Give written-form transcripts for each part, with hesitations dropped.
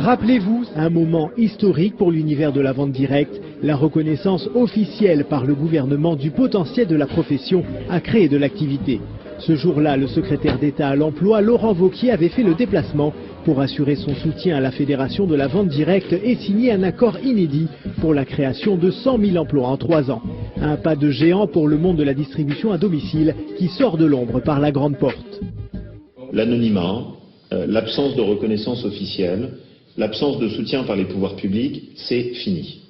Rappelez-vous, un moment historique pour l'univers de la vente directe, la reconnaissance officielle par le gouvernement du potentiel de la profession à créer de l'activité. Ce jour-là, le secrétaire d'État à l'emploi, Laurent Wauquiez, avait fait le déplacement pour assurer son soutien à la Fédération de la vente directe et signer un accord inédit pour la création de 100 000 emplois en 3 ans. Un pas de géant pour le monde de la distribution à domicile qui sort de l'ombre par la grande porte. L'anonymat, l'absence de reconnaissance officielle, l'absence de soutien par les pouvoirs publics, c'est fini.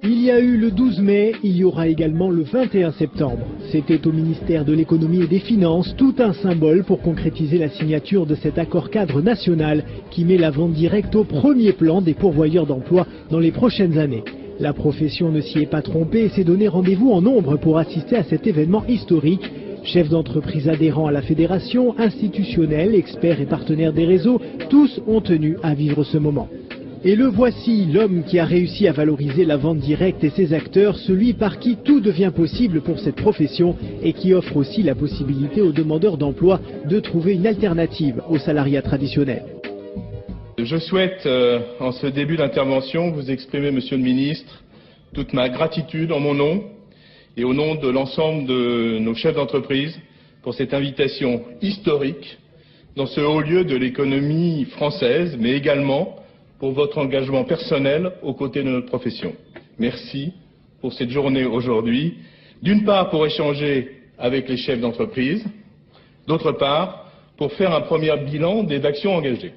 Il y a eu le 12 mai, il y aura également le 21 septembre. C'était au ministère de l'économie et des finances tout un symbole pour concrétiser la signature de cet accord cadre national qui met la vente directe au premier plan des pourvoyeurs d'emploi dans les prochaines années. La profession ne s'y est pas trompée et s'est donné rendez-vous en nombre pour assister à cet événement historique. Chefs d'entreprise adhérents à la fédération, institutionnels, experts et partenaires des réseaux, tous ont tenu à vivre ce moment. Et le voici, l'homme qui a réussi à valoriser la vente directe et ses acteurs, celui par qui tout devient possible pour cette profession et qui offre aussi la possibilité aux demandeurs d'emploi de trouver une alternative au salariat traditionnel. Je souhaite, en ce début d'intervention, vous exprimer, Monsieur le Ministre, toute ma gratitude en mon nom et au nom de l'ensemble de nos chefs d'entreprise pour cette invitation historique dans ce haut lieu de l'économie française, mais également pour votre engagement personnel aux côtés de notre profession. Merci pour cette journée aujourd'hui, d'une part pour échanger avec les chefs d'entreprise, d'autre part pour faire un premier bilan des actions engagées.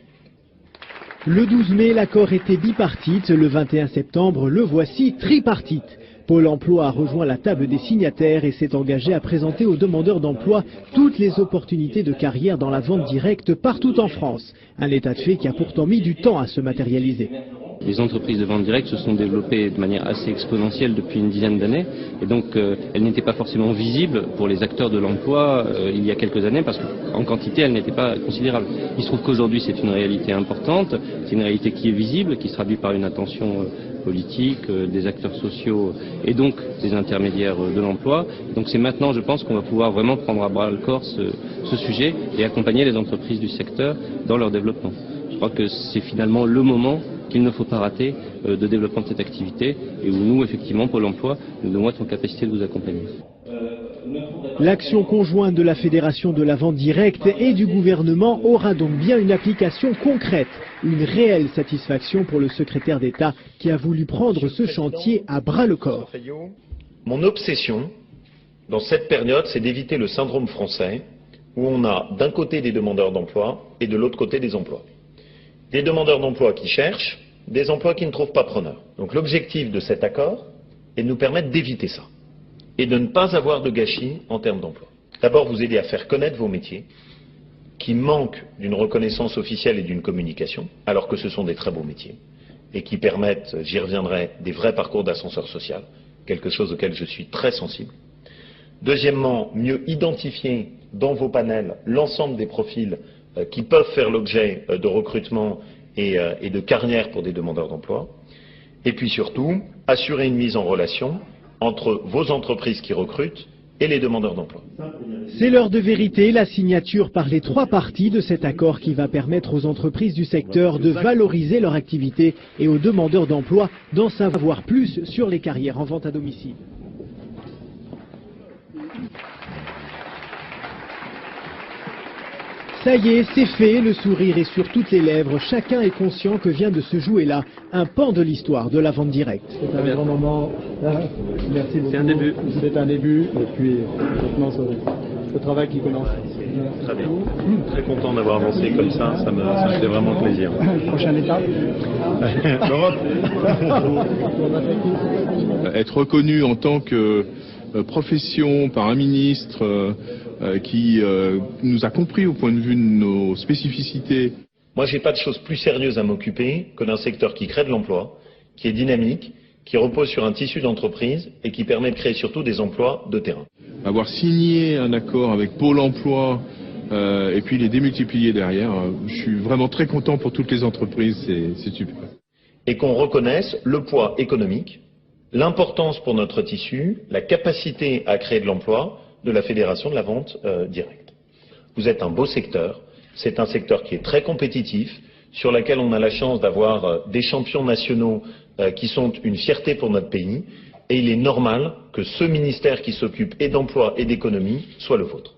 Le 12 mai, l'accord était bipartite, le 21 septembre, le voici tripartite. Pôle emploi a rejoint la table des signataires et s'est engagé à présenter aux demandeurs d'emploi toutes les opportunités de carrière dans la vente directe partout en France. Un état de fait qui a pourtant mis du temps à se matérialiser. Les entreprises de vente directe se sont développées de manière assez exponentielle depuis une dizaine d'années et donc elles n'étaient pas forcément visibles pour les acteurs de l'emploi il y a quelques années parce qu'en quantité elles n'étaient pas considérables. Il se trouve qu'aujourd'hui c'est une réalité importante, c'est une réalité qui est visible, qui se traduit par une attention politique, des acteurs sociaux et donc des intermédiaires de l'emploi. Donc c'est maintenant, je pense, qu'on va pouvoir vraiment prendre à bras le corps ce sujet et accompagner les entreprises du secteur dans leur développement. Je crois que c'est finalement le moment qu'il ne faut pas rater de développement de cette activité et où nous, effectivement, Pôle emploi, nous devons être en capacité de vous accompagner. L'action conjointe de la Fédération de la vente directe et du gouvernement aura donc bien une application concrète, une réelle satisfaction pour le secrétaire d'État qui a voulu prendre ce chantier à bras le corps. Mon obsession dans cette période, c'est d'éviter le syndrome français où on a d'un côté des demandeurs d'emploi et de l'autre côté des emplois. Des demandeurs d'emploi qui cherchent, des emplois qui ne trouvent pas preneurs. Donc l'objectif de cet accord est de nous permettre d'éviter ça et de ne pas avoir de gâchis en termes d'emploi. D'abord, vous aider à faire connaître vos métiers qui manquent d'une reconnaissance officielle et d'une communication, alors que ce sont des très beaux métiers et qui permettent, j'y reviendrai, des vrais parcours d'ascenseur social, quelque chose auquel je suis très sensible. Deuxièmement, mieux identifier dans vos panels l'ensemble des profils qui peuvent faire l'objet de recrutement et de carrière pour des demandeurs d'emploi. Et puis surtout, assurer une mise en relation entre vos entreprises qui recrutent et les demandeurs d'emploi. C'est l'heure de vérité, la signature par les 3 parties de cet accord qui va permettre aux entreprises du secteur de valoriser leur activité et aux demandeurs d'emploi d'en savoir plus sur les carrières en vente à domicile. Ça y est, c'est fait, le sourire est sur toutes les lèvres. Chacun est conscient que vient de se jouer là un pan de l'histoire de la vente directe. C'est un grand moment. Merci beaucoup. C'est un début. C'est un début, et puis maintenant c'est le travail qui commence. Très bien. Très content d'avoir avancé comme ça me fait vraiment plaisir. Prochaine étape. L'Europe. Être reconnu en tant que profession par un ministre qui nous a compris au point de vue de nos spécificités. Moi, j'ai pas de chose plus sérieuse à m'occuper que d'un secteur qui crée de l'emploi, qui est dynamique, qui repose sur un tissu d'entreprise et qui permet de créer surtout des emplois de terrain. Avoir signé un accord avec Pôle emploi et puis les démultiplier derrière, je suis vraiment très content pour toutes les entreprises, c'est super. Et qu'on reconnaisse le poids économique, l'importance pour notre tissu, la capacité à créer de l'emploi de la Fédération de la vente directe. Vous êtes un beau secteur, c'est un secteur qui est très compétitif, sur lequel on a la chance d'avoir des champions nationaux qui sont une fierté pour notre pays, et il est normal que ce ministère qui s'occupe et d'emploi et d'économie soit le vôtre.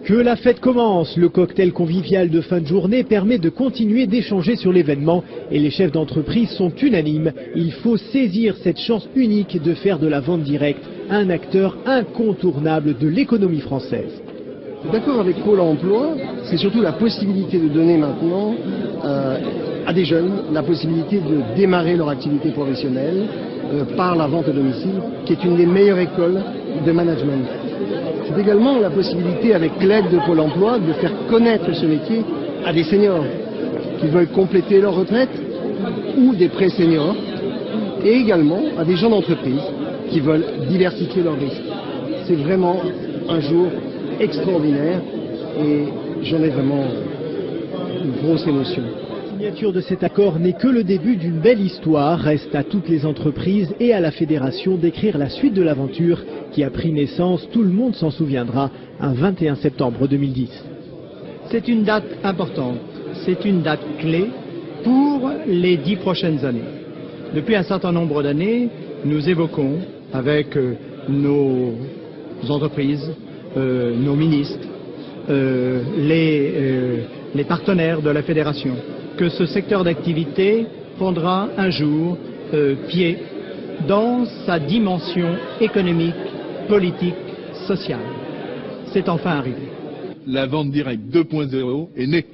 Que la fête commence, le cocktail convivial de fin de journée permet de continuer d'échanger sur l'événement et les chefs d'entreprise sont unanimes. Il faut saisir cette chance unique de faire de la vente directe un acteur incontournable de l'économie française. D'accord avec Pôle emploi, c'est surtout la possibilité de donner maintenant à des jeunes la possibilité de démarrer leur activité professionnelle par la vente à domicile, qui est une des meilleures écoles de management. C'est également la possibilité, avec l'aide de Pôle emploi, de faire connaître ce métier à des seniors qui veulent compléter leur retraite ou des pré-seniors, et également à des gens d'entreprise qui veulent diversifier leurs risques. C'est vraiment un jour extraordinaire et j'en ai vraiment une grosse émotion. La signature de cet accord n'est que le début d'une belle histoire. Reste à toutes les entreprises et à la fédération d'écrire la suite de l'aventure qui a pris naissance, tout le monde s'en souviendra, un 21 septembre 2010. C'est une date importante, c'est une date clé pour les 10 prochaines années. Depuis un certain nombre d'années, nous évoquons avec nos entreprises, nos ministres, les partenaires de la fédération, que ce secteur d'activité prendra un jour pied dans sa dimension économique, politique, sociale. C'est enfin arrivé. La vente directe 2.0 est née.